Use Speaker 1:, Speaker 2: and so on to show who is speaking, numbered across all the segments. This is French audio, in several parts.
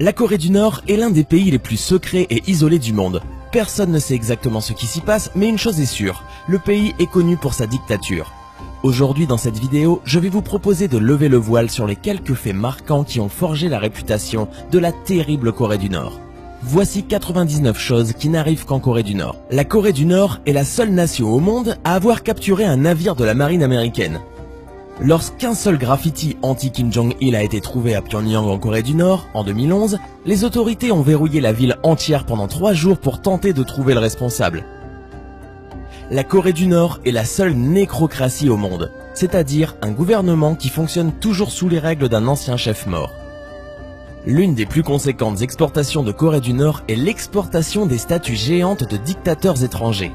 Speaker 1: La Corée du Nord est l'un des pays les plus secrets et isolés du monde. Personne ne sait exactement ce qui s'y passe, mais une chose est sûre, le pays est connu pour sa dictature. Aujourd'hui dans cette vidéo, je vais vous proposer de lever le voile sur les quelques faits marquants qui ont forgé la réputation de la terrible Corée du Nord. Voici 99 choses qui n'arrivent qu'en Corée du Nord. La Corée du Nord est la seule nation au monde à avoir capturé un navire de la marine américaine. Lorsqu'un seul graffiti anti-Kim Jong-il a été trouvé à Pyongyang en Corée du Nord, en 2011, les autorités ont verrouillé la ville entière pendant 3 jours pour tenter de trouver le responsable. La Corée du Nord est la seule nécrocratie au monde, c'est-à-dire un gouvernement qui fonctionne toujours sous les règles d'un ancien chef mort. L'une des plus conséquentes exportations de Corée du Nord est l'exportation des statues géantes de dictateurs étrangers.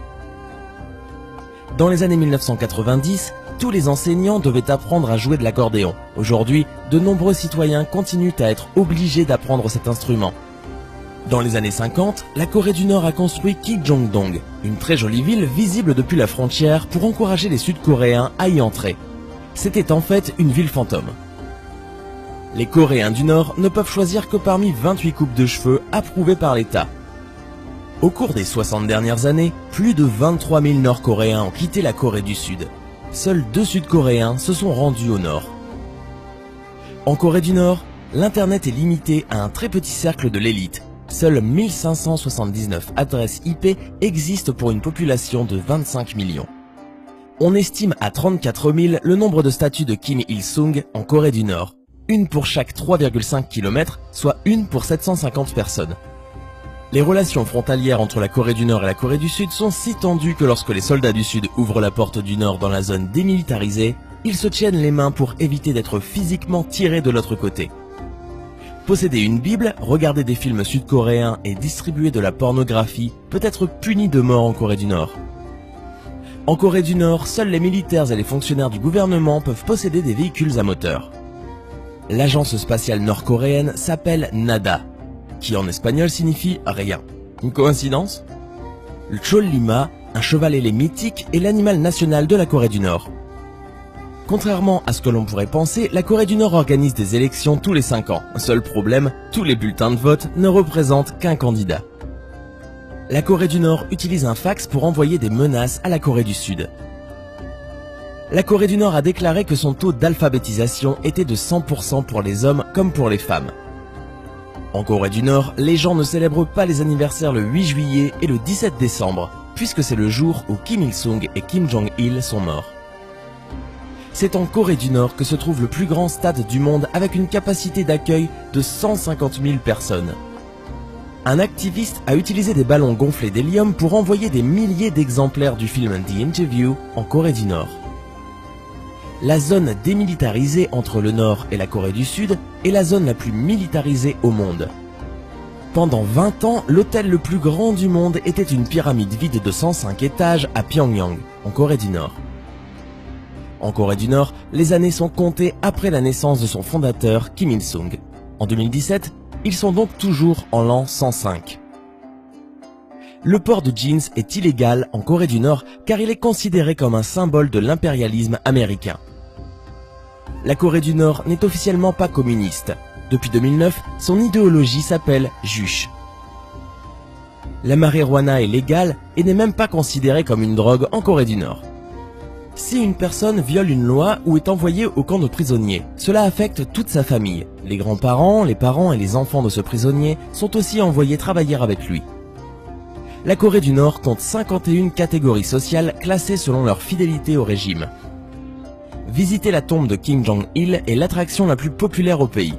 Speaker 1: Dans les années 1990, tous les enseignants devaient apprendre à jouer de l'accordéon. Aujourd'hui, de nombreux citoyens continuent à être obligés d'apprendre cet instrument. Dans les années 50, la Corée du Nord a construit Kijongdong, une très jolie ville visible depuis la frontière pour encourager les Sud-Coréens à y entrer. C'était en fait une ville fantôme. Les Coréens du Nord ne peuvent choisir que parmi 28 coupes de cheveux approuvées par l'État. Au cours des 60 dernières années, plus de 23 000 Nord-Coréens ont quitté la Corée du Sud. Seuls 2 Sud-Coréens se sont rendus au Nord. En Corée du Nord, l'Internet est limité à un très petit cercle de l'élite. Seules 1579 adresses IP existent pour une population de 25 millions. On estime à 34 000 le nombre de statues de Kim Il-sung en Corée du Nord. Une pour chaque 3,5 km, soit une pour 750 personnes. Les relations frontalières entre la Corée du Nord et la Corée du Sud sont si tendues que lorsque les soldats du Sud ouvrent la porte du Nord dans la zone démilitarisée, ils se tiennent les mains pour éviter d'être physiquement tirés de l'autre côté. Posséder une Bible, regarder des films sud-coréens et distribuer de la pornographie peut être puni de mort en Corée du Nord. En Corée du Nord, seuls les militaires et les fonctionnaires du gouvernement peuvent posséder des véhicules à moteur. L'agence spatiale nord-coréenne s'appelle NADA, qui en espagnol signifie rien. Une coïncidence? Le Chollima, un cheval ailé mythique, est l'animal national de la Corée du Nord. Contrairement à ce que l'on pourrait penser, la Corée du Nord organise des élections tous les 5 ans. Seul problème, tous les bulletins de vote ne représentent qu'un candidat. La Corée du Nord utilise un fax pour envoyer des menaces à la Corée du Sud. La Corée du Nord a déclaré que son taux d'alphabétisation était de 100% pour les hommes comme pour les femmes. En Corée du Nord, les gens ne célèbrent pas les anniversaires le 8 juillet et le 17 décembre, puisque c'est le jour où Kim Il-sung et Kim Jong-il sont morts. C'est en Corée du Nord que se trouve le plus grand stade du monde avec une capacité d'accueil de 150 000 personnes. Un activiste a utilisé des ballons gonflés d'hélium pour envoyer des milliers d'exemplaires du film The Interview en Corée du Nord. La zone démilitarisée entre le Nord et la Corée du Sud est la zone la plus militarisée au monde. Pendant 20 ans, l'hôtel le plus grand du monde était une pyramide vide de 105 étages à Pyongyang, en Corée du Nord. En Corée du Nord, les années sont comptées après la naissance de son fondateur, Kim Il-sung. En 2017, ils sont donc toujours en l'an 105. Le port de jeans est illégal en Corée du Nord car il est considéré comme un symbole de l'impérialisme américain. La Corée du Nord n'est officiellement pas communiste. Depuis 2009, son idéologie s'appelle Juche. La marijuana est légale et n'est même pas considérée comme une drogue en Corée du Nord. Si une personne viole une loi ou est envoyée au camp de prisonniers, cela affecte toute sa famille. Les grands-parents, les parents et les enfants de ce prisonnier sont aussi envoyés travailler avec lui. La Corée du Nord compte 51 catégories sociales classées selon leur fidélité au régime. Visiter la tombe de Kim Jong-il est l'attraction la plus populaire au pays.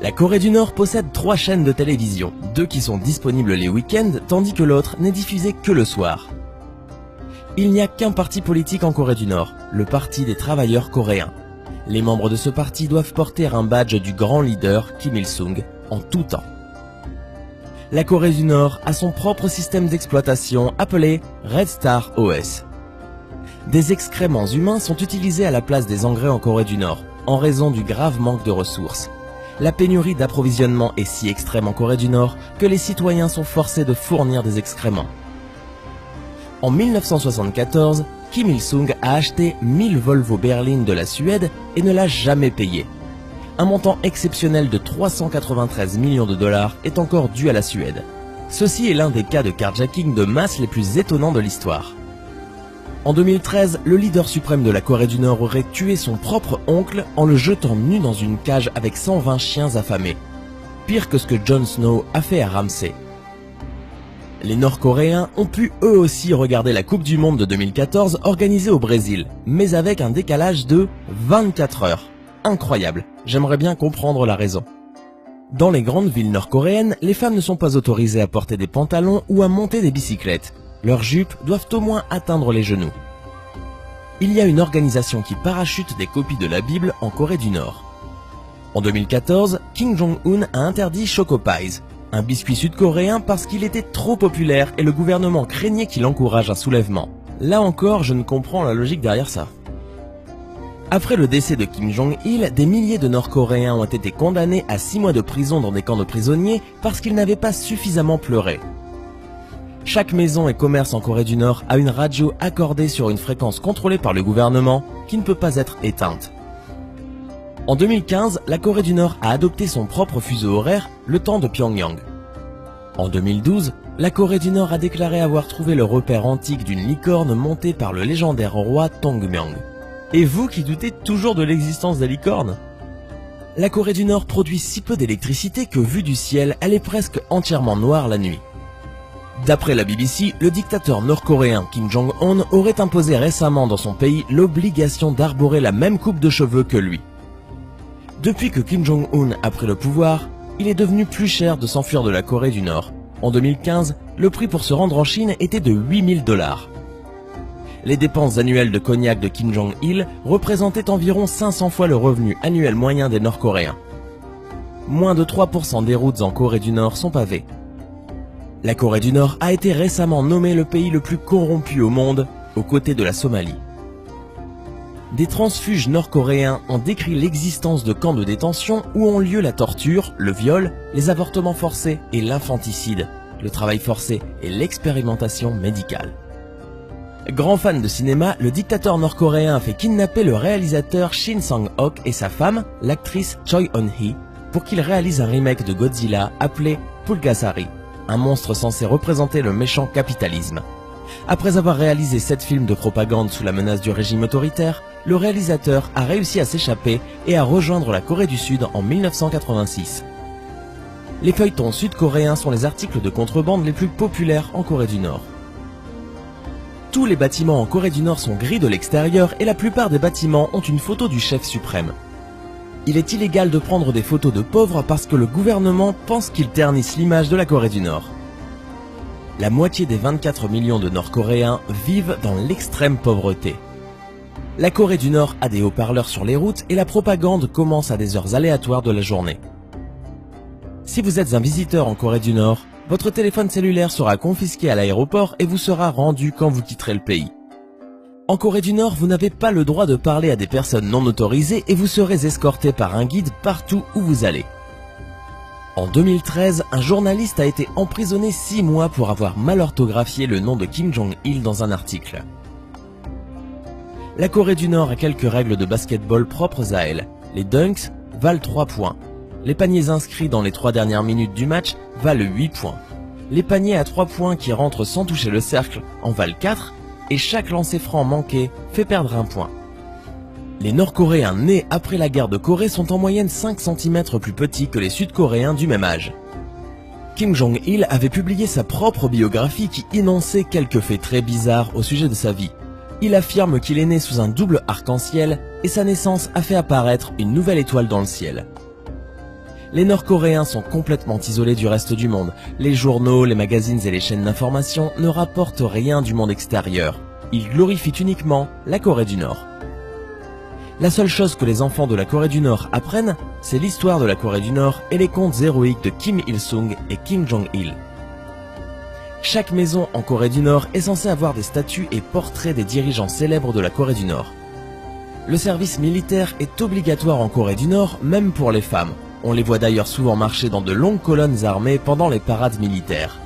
Speaker 1: La Corée du Nord possède 3 chaînes de télévision, 2 qui sont disponibles les week-ends tandis que l'autre n'est diffusée que le soir. Il n'y a qu'un parti politique en Corée du Nord, le Parti des travailleurs coréens. Les membres de ce parti doivent porter un badge du grand leader Kim Il-sung en tout temps. La Corée du Nord a son propre système d'exploitation appelé Red Star OS. Des excréments humains sont utilisés à la place des engrais en Corée du Nord, en raison du grave manque de ressources. La pénurie d'approvisionnement est si extrême en Corée du Nord que les citoyens sont forcés de fournir des excréments. En 1974, Kim Il-sung a acheté 1000 Volvo berlines de la Suède et ne l'a jamais payé. Un montant exceptionnel de 393 millions de dollars est encore dû à la Suède. Ceci est l'un des cas de carjacking de masse les plus étonnants de l'histoire. En 2013, le leader suprême de la Corée du Nord aurait tué son propre oncle en le jetant nu dans une cage avec 120 chiens affamés. Pire que ce que Jon Snow a fait à Ramsay. Les Nord-Coréens ont pu eux aussi regarder la Coupe du Monde de 2014 organisée au Brésil, mais avec un décalage de 24 heures. Incroyable, j'aimerais bien comprendre la raison. Dans les grandes villes nord-coréennes, les femmes ne sont pas autorisées à porter des pantalons ou à monter des bicyclettes. Leurs jupes doivent au moins atteindre les genoux. Il y a une organisation qui parachute des copies de la Bible en Corée du Nord. En 2014, Kim Jong-un a interdit Choco Pies, un biscuit sud-coréen parce qu'il était trop populaire et le gouvernement craignait qu'il encourage un soulèvement. Là encore, je ne comprends la logique derrière ça. Après le décès de Kim Jong-il, des milliers de Nord-Coréens ont été condamnés à 6 mois de prison dans des camps de prisonniers parce qu'ils n'avaient pas suffisamment pleuré. Chaque maison et commerce en Corée du Nord a une radio accordée sur une fréquence contrôlée par le gouvernement qui ne peut pas être éteinte. En 2015, la Corée du Nord a adopté son propre fuseau horaire, le temps de Pyongyang. En 2012, la Corée du Nord a déclaré avoir trouvé le repère antique d'une licorne montée par le légendaire roi Tongmyong. Et vous qui doutez toujours de l'existence des licornes? La Corée du Nord produit si peu d'électricité que vue du ciel, elle est presque entièrement noire la nuit. D'après la BBC, le dictateur nord-coréen Kim Jong-un aurait imposé récemment dans son pays l'obligation d'arborer la même coupe de cheveux que lui. Depuis que Kim Jong-un a pris le pouvoir, il est devenu plus cher de s'enfuir de la Corée du Nord. En 2015, le prix pour se rendre en Chine était de 8 000 $. Les dépenses annuelles de cognac de Kim Jong-il représentaient environ 500 fois le revenu annuel moyen des Nord-Coréens. Moins de 3% des routes en Corée du Nord sont pavées. La Corée du Nord a été récemment nommée le pays le plus corrompu au monde, aux côtés de la Somalie. Des transfuges nord-coréens ont décrit l'existence de camps de détention où ont lieu la torture, le viol, les avortements forcés et l'infanticide, le travail forcé et l'expérimentation médicale. Grand fan de cinéma, le dictateur nord-coréen a fait kidnapper le réalisateur Shin Sang-ok et sa femme, l'actrice Choi Eun-hee, pour qu'ils réalisent un remake de Godzilla appelé Pulgasari, un monstre censé représenter le méchant capitalisme. Après avoir réalisé 7 films de propagande sous la menace du régime autoritaire, le réalisateur a réussi à s'échapper et à rejoindre la Corée du Sud en 1986. Les feuilletons sud-coréens sont les articles de contrebande les plus populaires en Corée du Nord. Tous les bâtiments en Corée du Nord sont gris de l'extérieur et la plupart des bâtiments ont une photo du chef suprême. Il est illégal de prendre des photos de pauvres parce que le gouvernement pense qu'ils ternissent l'image de la Corée du Nord. La moitié des 24 millions de Nord-Coréens vivent dans l'extrême pauvreté. La Corée du Nord a des haut-parleurs sur les routes et la propagande commence à des heures aléatoires de la journée. Si vous êtes un visiteur en Corée du Nord, votre téléphone cellulaire sera confisqué à l'aéroport et vous sera rendu quand vous quitterez le pays. En Corée du Nord, vous n'avez pas le droit de parler à des personnes non autorisées et vous serez escorté par un guide partout où vous allez. En 2013, un journaliste a été emprisonné 6 mois pour avoir mal orthographié le nom de Kim Jong-il dans un article. La Corée du Nord a quelques règles de basketball propres à elle. Les dunks valent 3 points. Les paniers inscrits dans les 3 dernières minutes du match valent 8 points. Les paniers à 3 points qui rentrent sans toucher le cercle en valent 4 et chaque lancer franc manqué fait perdre 1 point. Les Nord-Coréens nés après la guerre de Corée sont en moyenne 5 cm plus petits que les Sud-Coréens du même âge. Kim Jong-il avait publié sa propre biographie qui énonçait quelques faits très bizarres au sujet de sa vie. Il affirme qu'il est né sous un double arc-en-ciel et sa naissance a fait apparaître une nouvelle étoile dans le ciel. Les Nord-Coréens sont complètement isolés du reste du monde. Les journaux, les magazines et les chaînes d'information ne rapportent rien du monde extérieur. Ils glorifient uniquement la Corée du Nord. La seule chose que les enfants de la Corée du Nord apprennent, c'est l'histoire de la Corée du Nord et les contes héroïques de Kim Il-sung et Kim Jong-il. Chaque maison en Corée du Nord est censée avoir des statues et portraits des dirigeants célèbres de la Corée du Nord. Le service militaire est obligatoire en Corée du Nord, même pour les femmes. On les voit d'ailleurs souvent marcher dans de longues colonnes armées pendant les parades militaires.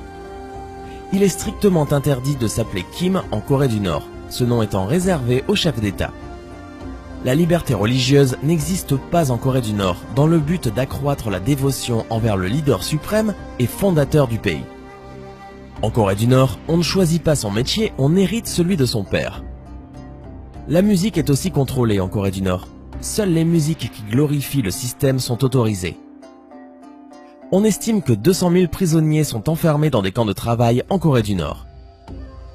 Speaker 1: Il est strictement interdit de s'appeler Kim en Corée du Nord, ce nom étant réservé au chef d'État. La liberté religieuse n'existe pas en Corée du Nord, dans le but d'accroître la dévotion envers le leader suprême et fondateur du pays. En Corée du Nord, on ne choisit pas son métier, on hérite celui de son père. La musique est aussi contrôlée en Corée du Nord. Seules les musiques qui glorifient le système sont autorisées. On estime que 200 000 prisonniers sont enfermés dans des camps de travail en Corée du Nord.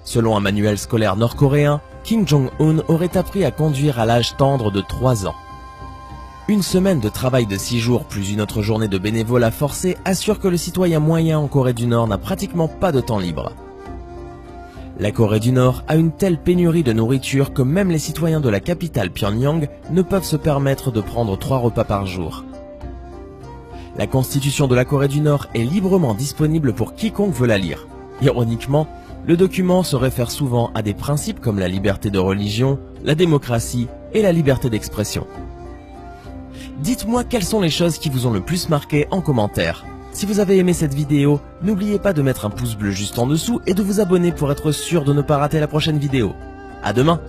Speaker 1: Selon un manuel scolaire nord-coréen, Kim Jong-un aurait appris à conduire à l'âge tendre de 3 ans. Une semaine de travail de 6 jours plus une autre journée de bénévolat forcé assure que le citoyen moyen en Corée du Nord n'a pratiquement pas de temps libre. La Corée du Nord a une telle pénurie de nourriture que même les citoyens de la capitale Pyongyang ne peuvent se permettre de prendre 3 repas par jour. La constitution de la Corée du Nord est librement disponible pour quiconque veut la lire. Ironiquement, le document se réfère souvent à des principes comme la liberté de religion, la démocratie et la liberté d'expression. Dites-moi quelles sont les choses qui vous ont le plus marqué en commentaire. Si vous avez aimé cette vidéo, n'oubliez pas de mettre un pouce bleu juste en dessous et de vous abonner pour être sûr de ne pas rater la prochaine vidéo. À demain!